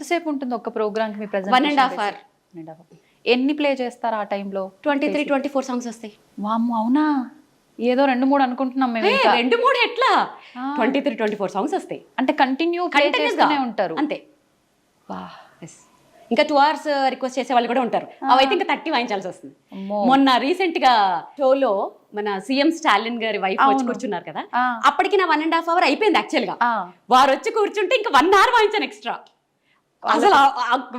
ఎంతసేపు ఉంటుంది ఒక ప్రోగ్రామ్ కి మీ 1.5 hours. ఎన్ని ప్లే చేస్తారు ఆ టైంలో? 23-24 సాంగ్స్ వస్తాయి. వామ్మో, అవునా? ఏదో 2-3 అనుకుంటున్నాం మేము. 2-3 ఎట్లా 23-24 సాంగ్స్ వస్తాయి అంటే కంటిన్యూ ప్లే చేస్తూనే ఉంటారు అంతే. ఇంకా 2 hours రిక్వెస్ట్ చేసే వాళ్ళు కూడా ఉంటారు. అవైతే ఇంకా 30 వాయించాల్సి వస్తుంది. మొన్న రీసెంట్ గా షోలో మన సీఎం స్టాలిన్ గారి వైఫ్ వచ్చి కూర్చున్నారు కదా, అప్పటికి నా 1.5 hour అయిపోయింది యాక్చువల్ గా. వారు వచ్చి కూర్చుంటే ఇంకా 1 hour వాయించాను ఎక్స్ట్రా. అసలు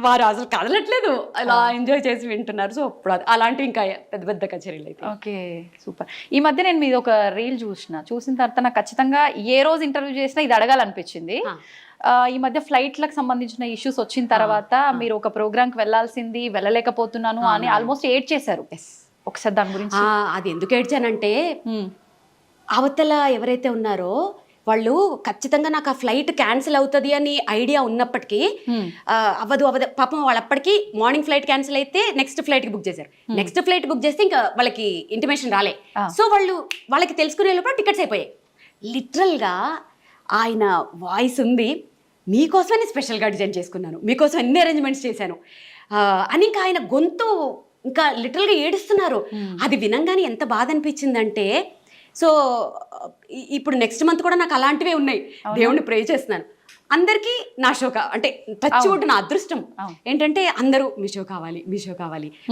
వారు అసలు కదలట్లేదు, అలా ఎంజాయ్ చేసి వింటున్నారు. సో ఇప్పుడు అలాంటివి ఇంకా పెద్ద పెద్ద కచేరీలు అయితే. Okay, super. ఈ మధ్య నేను మీది ఒక రీల్ చూసిన తర్వాత నాకు ఖచ్చితంగా ఏ రోజు ఇంటర్వ్యూ చేసినా ఇది అడగాలనిపించింది. ఈ మధ్య ఫ్లైట్లకు సంబంధించిన ఇష్యూస్ వచ్చిన తర్వాత మీరు ఒక ప్రోగ్రామ్కి వెళ్ళాల్సింది, వెళ్ళలేకపోతున్నాను అని ఆల్మోస్ట్ ఏడ్ చేశారు. ఒకసారి దాని గురించి. అది ఎందుకు ఏడ్చానంటే, అవతల ఎవరైతే ఉన్నారో వాళ్ళు ఖచ్చితంగా నాకు ఆ ఫ్లైట్ క్యాన్సిల్ అవుతుంది అని ఐడియా ఉన్నప్పటికీ అవ్వదు పాపం వాళ్ళు అప్పటికి మార్నింగ్ ఫ్లైట్ క్యాన్సిల్ అయితే నెక్స్ట్ ఫ్లైట్కి బుక్ చేశారు. నెక్స్ట్ ఫ్లైట్ బుక్ చేస్తే ఇంకా వాళ్ళకి ఇంటిమేషన్ రాలే. సో వాళ్ళకి తెలుసుకునే లోపల టికెట్స్ అయిపోయాయి. లిటరల్గా ఆయన వాయిస్ ఉంది, మీకోసమని స్పెషల్గా డిజైన్ చేసుకున్నాను, మీకోసం ఎన్ని అరేంజ్మెంట్స్ చేశాను అని ఇంకా ఆయన గొంతు ఇంకా లిటరల్గా ఏడుస్తున్నారు. అది వినంగానే ఎంత బాధ అనిపించిందంటే, సో ఇప్పుడు నెక్స్ట్ మంత్ కూడా నాకు అలాంటివే ఉన్నాయి. దేవుణ్ణి ప్రే చేస్తున్నాను. అందరికీ నా షో అంటే టచ్ వుడ్ నా అదృష్టం ఏంటంటే అందరూ మీ షో కావాలి,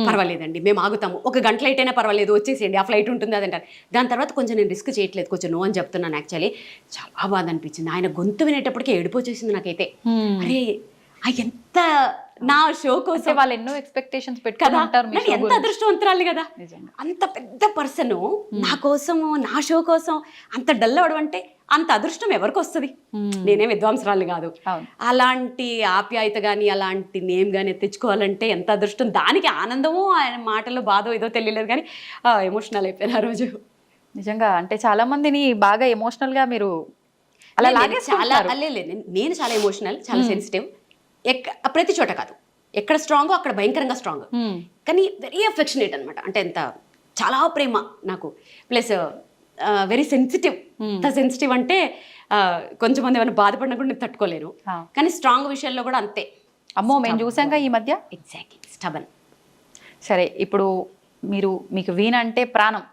పర్వాలేదండి మేము ఆగుతాము, 1 గంట లేట్ అయినా పర్వాలేదు వచ్చేసేయండి, ఆ ఫ్లైట్ ఉంటుంది అదంటారు. దాని తర్వాత కొంచెం నేను రిస్క్ చేయట్లేదు, కొంచెం నో అని చెప్తున్నాను. యాక్చువల్లీ చాలా బాధ అనిపించింది. ఆయన గొంతు వినేటప్పటికీ ఏడుపు వచ్చేసింది నాకైతే. అరే ఎంత నా షో కోసం వాళ్ళు ఎన్నో ఎక్స్పెక్టేషన్స్ పెట్టుకుంటారు. ఎంత అదృష్టవంతురాలు కదా, అంత పెద్ద పర్సన్ నా కోసం నా షో కోసం అంత డల్ అవడం అంటే అంత అదృష్టం ఎవరికి వస్తుంది? నేనే విద్వాంసరాలు కాదు. అలాంటి ఆప్యాయత కానీ అలాంటి నేమ్ కానీ తెచ్చుకోవాలంటే ఎంత అదృష్టం. దానికి ఆనందము ఆయన మాటలు బాధో ఏదో తెలియలేదు కానీ ఎమోషనల్ అయిపోయిన ఆ రోజు. నిజంగా అంటే చాలా మందిని బాగా ఎమోషనల్ గా మీరు అలా చాలా నేను చాలా ఎమోషనల్, చాలా సెన్సిటివ్. ప్రతి చోట కాదు, ఎక్కడ స్ట్రాంగో అక్కడ భయంకరంగా స్ట్రాంగ్, కానీ వెరీ అఫెక్షనేట్ అనమాట. అంటే ఎంత చాలా ప్రేమ నాకు, ప్లస్ వెరీ సెన్సిటివ్. ఎంత సెన్సిటివ్ అంటే కొంచెం మంది ఏమైనా బాధపడినా కూడా నేను తట్టుకోలేను, కానీ స్ట్రాంగ్ విషయాల్లో కూడా అంతే. అమ్మో, మేము చూసాక ఈ మధ్య. Exactly, stubborn. సరే, ఇప్పుడు మీకు వీణ అంటే ప్రాణం,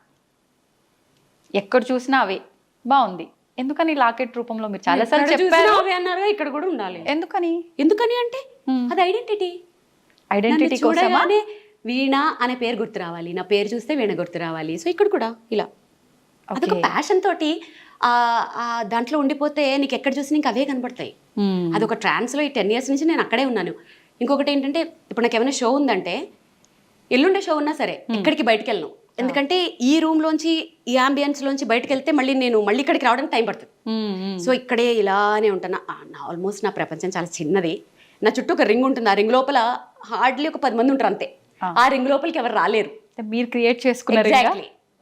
ఎక్కడ చూసినా అవే. బాగుంది, ఎందుకని లాకెట్ రూపంలో మీరు చాలా సార్లు చెప్పారు అన్నారు, ఇక్కడ కూడా ఉండాలి. ఎందుకని అంటే అది ఐడెంటిటీ కోసమే. వీణ అనే పేరు గుర్తు రావాలి, నా పేరు చూస్తే వీణ గుర్తు రావాలి. సో ఇక్కడ కూడా ఇలా అదొక ప్యాషన్ తోటి దాంట్లో ఉండిపోతే నీకు ఎక్కడ చూసి నీకు అవే కనపడతాయి. అదొక ట్రాన్స్లో ఈ 10 years నుంచి నేను అక్కడే ఉన్నాను. ఇంకొకటి ఏంటంటే, ఇప్పుడు నాకు ఏమైనా షో ఉందంటే, ఎల్లుండే షో ఉన్నా సరే ఎక్కడికి బయటకు వెళ్ళను. ఎందుకంటే ఈ రూమ్లోంచి ఈ అంబియన్స్లోంచి బయటకు వెళ్తే నేను మళ్ళీ ఇక్కడికి రావడానికి టైం పడుతుంది. సో ఇక్కడే ఇలానే ఉంటాను. ఆల్మోస్ట్ నా ప్రపంచం చాలా చిన్నది. నా చుట్టూ ఒక రింగ్ ఉంటుంది, ఆ రింగ్ లోపల హార్డ్లీ ఒక 10 మంది ఉంటారు అంతే. ఆ రింగ్ లోపలికి ఎవరు రాలేరు, మీరు క్రియేట్ చేసుకున్నారు.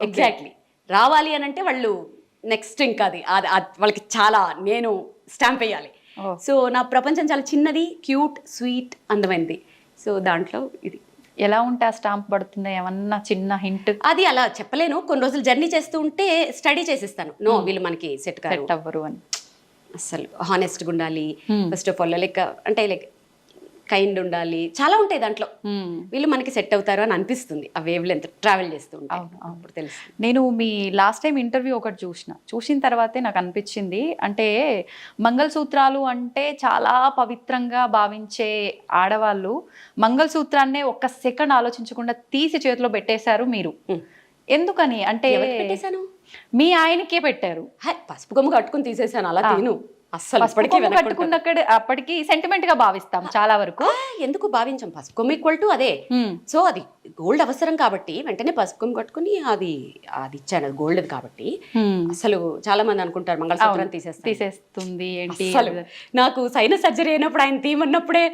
ఎగ్జాక్ట్లీ రావాలి అని అంటే వాళ్ళు నెక్స్ట్ ఇంకా అది వాళ్ళకి చాలా నేను స్టాంప్ వేయాలి. సో నా ప్రపంచం చాలా చిన్నది, క్యూట్, స్వీట్, అందమైనది. సో దాంట్లో ఇది ఎలా ఉంటే ఆ స్టాంప్ పడుతుందా? ఏమన్నా చిన్న హింట్? అది అలా చెప్పలేను. కొన్ని రోజులు జర్నీ చేస్తూ ఉంటే స్టడీ చేసేస్తాను. వీళ్ళు మనకి సెట్ అవ్వరు అని. అసలు హానెస్ట్గా ఉండాలి ఫస్ట్ ఆఫ్ ఆల్, అంటే కైండ్ ఉండాలి, చాలా ఉంటాయి దాంట్లో. వీళ్ళు మనకి సెట్ అవుతారు అని అనిపిస్తుంది ఆ వేవ్ లెంత్ ట్రావెల్ చేస్తూ ఉంటాయి. అప్పుడు తెలుసు. నేను మీ లాస్ట్ టైం ఇంటర్వ్యూ ఒకటి చూసిన తర్వాతే నాకు అనిపించింది, అంటే మంగళసూత్రాలు అంటే చాలా పవిత్రంగా భావించే ఆడవాళ్ళు మంగళసూత్రాన్నే 1 సెకండ్ ఆలోచించకుండా తీసి చేతిలో పెట్టేశారు మీరు. ఎందుకని అంటే పెట్టేశాను? మీ ఆయనకే పెట్టారు. పసుపు కొమ్ము కట్టుకుని తీసేసాను, అలా తీను అస్సలు. అప్పటికి సెంటిమెంట్ గా భావిస్తాం చాలా వరకు. ఎందుకు భావించాం? పసుపు కొమ్ము ఈక్వల్ టు అదే. సో అది గోల్డ్ అవసరం కాబట్టి వెంటనే పసుపు కొమ్ము కట్టుకుని అది ఇచ్చాను, అది గోల్డ్ కాబట్టి. అసలు చాలా మంది అనుకుంటారు మంగళసూత్రం తీసేస్తుంది ఏంటి. నాకు సైనస్ సర్జరీ అయినప్పుడు ఆయన తీయమన్నప్పుడే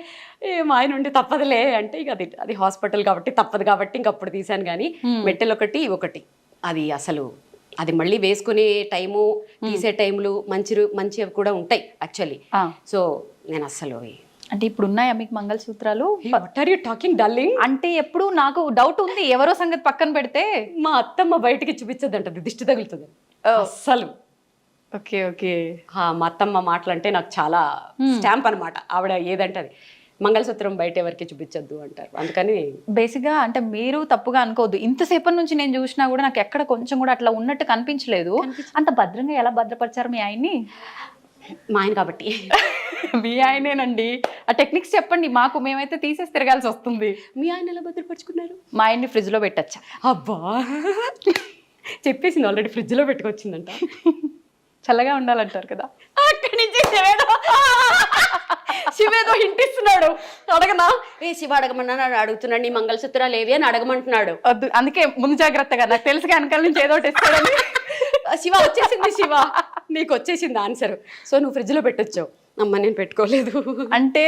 ఆయన ఉండి తప్పదులే అంటే, ఇక అది హాస్పిటల్ కాబట్టి తప్పదు కాబట్టి ఇంకప్పుడు తీసాను. కానీ మెట్టెలు ఒకటి అది అసలు అది మళ్ళీ వేసుకునే టైము, తీసే టైంలు మంచివి కూడా ఉంటాయి యాక్చువల్లీ. సో నేను అస్సలు అంటే ఇప్పుడు ఉన్నాయా మీకు మంగళసూత్రాలు? What are you talking darling? అంటే ఎప్పుడు నాకు డౌట్ ఉంది, ఎవరో సంగతి పక్కన పెడితే మా అత్తమ్మ బయటికి చూపించద్దంటది, దిష్టి తగులుతుంది అస్సలు. ఓకే. మా అత్తమ్మ మాటలంటే నాకు చాలా స్టాంప్ అనమాట. ఆవిడ ఏదంటది, మంగళసూత్రం బయట ఎవరికి చూపించొద్దు అంటారు. అందుకని బేసిక్గా అంటే మీరు తప్పుగా అనుకోవద్దు, ఇంతసేపటి నుంచి నేను చూసినా కూడా నాకు ఎక్కడ కొంచెం కూడా అట్లా ఉన్నట్టు కనిపించలేదు. అంత భద్రంగా ఎలా భద్రపరిచారు మీ ఆయన్ని? మా ఆయన కాబట్టి. మీ ఆయనేనండి, ఆ టెక్నిక్స్ చెప్పండి మాకు, మేమైతే తీసేసి తిరగాల్సి వస్తుంది. మీ ఆయన ఎలా భద్రపరుచుకున్నారు? మా ఆయన్ని ఫ్రిడ్జ్లో పెట్టచ్చా? అబ్బా చెప్పేసింది ఆల్రెడీ, ఫ్రిడ్జ్లో పెట్టుకొచ్చిందంట. చల్లగా ఉండాలంటారు కదా. అక్కడి నుంచి శివేదో ఇంటిస్తున్నాడు. అడగనా? ఏ శివ అడగమన్నా అడుగుతున్నాడు, నీ మంగళసూత్రాలు ఏవి అని అడగమంటున్నాడు. వద్దు, అందుకే ముందు జాగ్రత్తగా, నాకు తెలుసు వెనకాల నుంచి ఏదో ఒకటి ఇస్తాడని. శివ వచ్చేసింది, శివ నీకు వచ్చేసింది ఆన్సర్. సో నువ్వు ఫ్రిడ్జ్లో పెట్టొచ్చావు. అమ్మ నేను పెట్టుకోలేదు. అంటే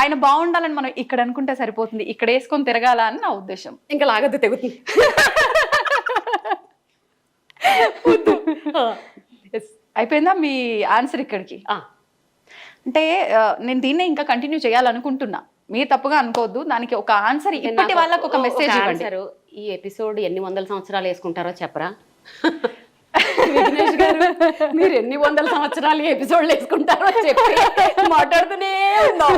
ఆయన బాగుండాలని మనం ఇక్కడ అనుకుంటే సరిపోతుంది, ఇక్కడ వేసుకొని తిరగాల అని నా ఉద్దేశం. ఇంకా లాగద్దు, తెగుతుంది. అయిపోయిందా మీ ఆన్సర్ ఇక్కడికి? అంటే నేను దీన్నే ఇంకా కంటిన్యూ చేయాలనుకుంటున్నా, మీరు తప్పుగా అనుకోవద్దు. దానికి ఒక ఆన్సర్ ఇప్పటి వాళ్ళకి ఒక మెసేజ్ ఇవ్వండి. ఈ ఎపిసోడ్ ఎన్ని వందల సంవత్సరాలు వేసుకుంటారో చెప్పరా? విఘ్నేష్ గారు మీరు ఎన్ని వందల సంవత్సరాలు ఎపిసోడ్లు వేసుకుంటారో చెప్పి మాట్లాడుతూనే ఉన్నాం.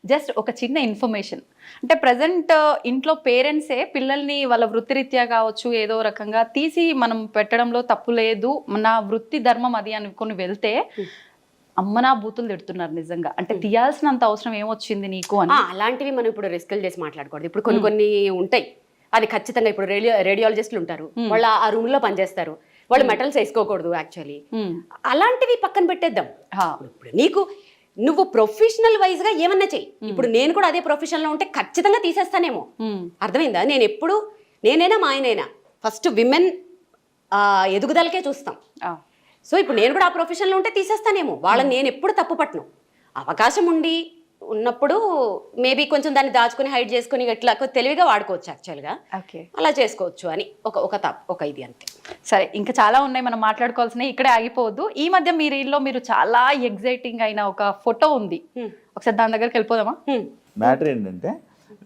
జస్ట్ ఒక చిన్న ఇన్ఫర్మేషన్, అంటే ప్రజెంట్ ఇంట్లో పేరెంట్సే పిల్లల్ని వాళ్ళ వృత్తిరీత్యా కావచ్చు ఏదో రకంగా తీసి మనం పెట్టడంలో తప్పు లేదు, నా వృత్తి ధర్మం అది అనుకుని వెళ్తే అమ్మనా బూతులు తిడుతున్నారు నిజంగా. అంటే తీయాల్సినంత అవసరం ఏమొచ్చింది నీకు అని. అలాంటివి మనం ఇప్పుడు రిస్కులు చేసి మాట్లాడకూడదు. ఇప్పుడు కొన్ని ఉంటాయి, అది ఖచ్చితంగా ఇప్పుడు రేడియాలజిస్టులు ఉంటారు, వాళ్ళు ఆ రూమ్ లో పనిచేస్తారు, వాళ్ళు మెటల్స్ వేసుకోకూడదు యాక్చువల్లీ. అలాంటివి పక్కన పెట్టేద్దాం. ఇప్పుడు నువ్వు ప్రొఫెషనల్ వైజ్ గా ఏమన్నా చెయ్యి. ఇప్పుడు నేను కూడా అదే ప్రొఫెషన్ లో ఉంటే ఖచ్చితంగా తీసేస్తానేమో. అర్థమైందా? నేనైనా మా ఆయనైనా ఫస్ట్ విమెన్ ఎదుగుదలకే చూస్తాం. సో ఇప్పుడు నేను కూడా ఆ ప్రొఫెషన్లో ఉంటే తీసేస్తానేమో. వాళ్ళని నేను ఎప్పుడు తప్పు పట్టను. అవకాశం ఉన్నప్పుడు మేబీ కొంచెం దాన్ని దాచుకుని హైడ్ చేసుకుని ఇట్లా తెలివిగా వాడుకోవచ్చు యాక్చువల్గా. అలా చేసుకోవచ్చు అని ఒక ఇది అంతే. సరే, ఇంకా చాలా ఉన్నాయి మనం మాట్లాడుకోవాల్సినవి, ఇక్కడే ఆగిపోవద్దు. ఈ మధ్య మీ రీల్లో మీరు చాలా ఎగ్జైటింగ్ అయిన ఒక ఫోటో ఉంది, ఒకసారి దాని దగ్గరికి వెళ్ళిపోదామా? మ్యాటర్ ఏంటంటే,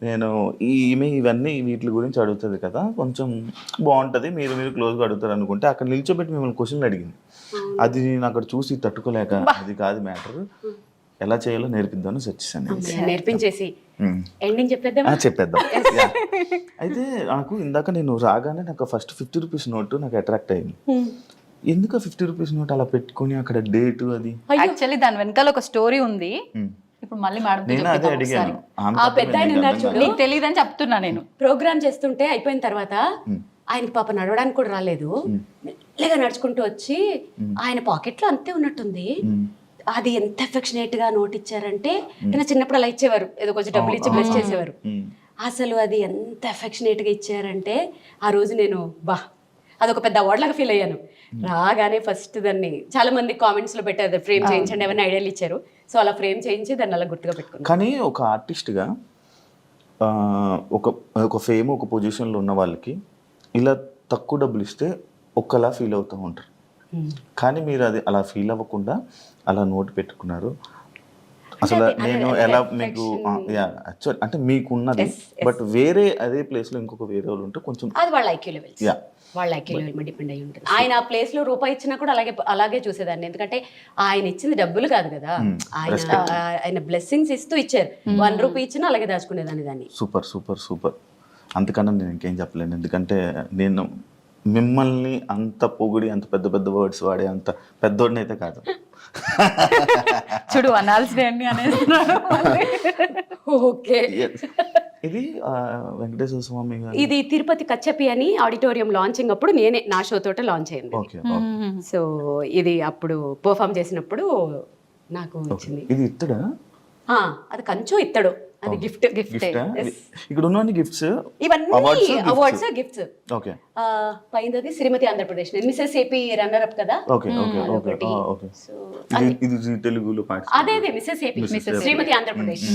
నేను ఈమె ఇవన్నీ వీటి గురించి అడుగుతుంది కదా, కొంచెం బాగుంటుంది, మీరు క్లోజ్గా అడుగుతారు అనుకుంటే అక్కడ నిల్చోబెట్టి మిమ్మల్ని క్వశ్చన్లు అడిగింది. అది నేను అక్కడ చూసి తట్టుకోలేక, అది కాదు మ్యాటర్, ఎలా చేయాలో నేర్పిద్దామని వచ్చేసాను. నేర్పించేసి ఎండింగ్ చెప్పేద్దాం. అయితే నాకు ఇందాక నేను రాగానే నాకు ఫస్ట్ 50 రూపీస్ నోటు నాకు అట్రాక్ట్ అయింది. ఎందుకు 50 రూపీస్ నోట్ అలా పెట్టుకుని అక్కడ డేట్ అది? యాక్చువల్లీ దాని వెనకాల ఒక స్టోరీ ఉంది. ఇప్పుడు మళ్ళీ నేను అదే అడిగాను. నీకు తెలియదని చెప్తున్నా. నేను ప్రోగ్రామ్ చేస్తుంటే అయిపోయిన తర్వాత ఆయనకి పాప నడవడానికి కూడా రాలేదు, మెల్లగా నడుచుకుంటూ వచ్చి ఆయన పాకెట్ లో అంతే ఉన్నట్టుంది. అది ఎంత అఫెక్షనేట్ గా నోట్ ఇచ్చారంటే, నేను చిన్నప్పుడు అలా ఇచ్చేవారు, ఏదో కొంచెం డబ్బులు ఇచ్చి బ్లెస్ చేసేవారు. అసలు అది ఎంత అఫెక్షనేట్ గా ఇచ్చారంటే ఆ రోజు నేను అదొక పెద్ద అవార్డ్ లాగా ఫీల్ అయ్యాను. రాగానే ఫస్ట్ దాన్ని చాలా మంది కామెంట్స్ లో పెట్టారు, ఫ్రేమ్ చేయించండి ఏమైనా ఐడియాలు ఇచ్చారు. సో అలా ఫ్రేమ్ చేయించి దాన్ని అలా గుర్తుగా పెట్టుకున్నాను. కానీ ఒక ఆర్టిస్ట్గా ఒక ఫేమ్ ఒక పొజిషన్లో ఉన్న వాళ్ళకి ఇలా తక్కువ డబ్బులు ఇస్తే ఒక్కలా ఫీల్ అవుతూ ఉంటారు. కానీ మీరు అది అలా ఫీల్ అవ్వకుండా అలా నోట్ పెట్టుకున్నారు. అసలు నేను ఎలా మీకు యాక్చువల్ అంటే మీకున్నది, బట్ వేరే అదే ప్లేస్లో ఇంకొక వేరే వాళ్ళు ఉంటే కొంచెం అది వాళ్ళ ఐక్యూ లెవెల్స్, వాళ్ళ ఐక్యూ లెవెల్ మీద డిపెండ్ అయ్యి ఉంటుంది. ఆయన ఆ ప్లేస్ లో రూపాయి ఇచ్చినా కూడా అలాగే చూసేదాన్ని. ఎందుకంటే ఆయన ఇచ్చింది డబ్బులు కాదు కదా, ఆయన బ్లెస్సింగ్స్ ఇస్తూ ఇచ్చారు. 1 రూపీ ఇచ్చినా అలాగే దాచుకునేదాన్ని దాన్ని. Super super super. అంతకన్నా నేను ఇంకేం చెప్పలేను, ఎందుకంటే నేను మిమ్మల్ని అంత పొగిడి అంత పెద్ద పెద్ద వర్డ్స్ వాడే అంత పెద్దోడిని అయితే కాదు. చూడు అనాల్సి అనేది. ఓకే, ఇది వెంకటేశ్వర స్వామి గారు, ఇది తిరుపతి కచ్చపి అని ఆడిటోరియం లాంచింగ్ అప్పుడు నేనే నా షో తోట లాంచ్ అయింది. సో ఇది అప్పుడు పర్ఫామ్ చేసినప్పుడు నాకు వచ్చింది. ఇది ఇత్తడా? అది కంచు ఇత్తడు, అది గిఫ్ట్. ఇక్కడ ఉన్న గిఫ్ట్స్ ఇవన్నీ అవార్డ్స్ గిఫ్ట్స్. ఓకే, పైనది Shrimati Andhra Pradesh, Mrs AP runner up కదా. Okay okay okay. ఇది తెలుగులో అదే మిసెస్ ఏపీ శ్రీమతి ఆంధ్రప్రదేశ్.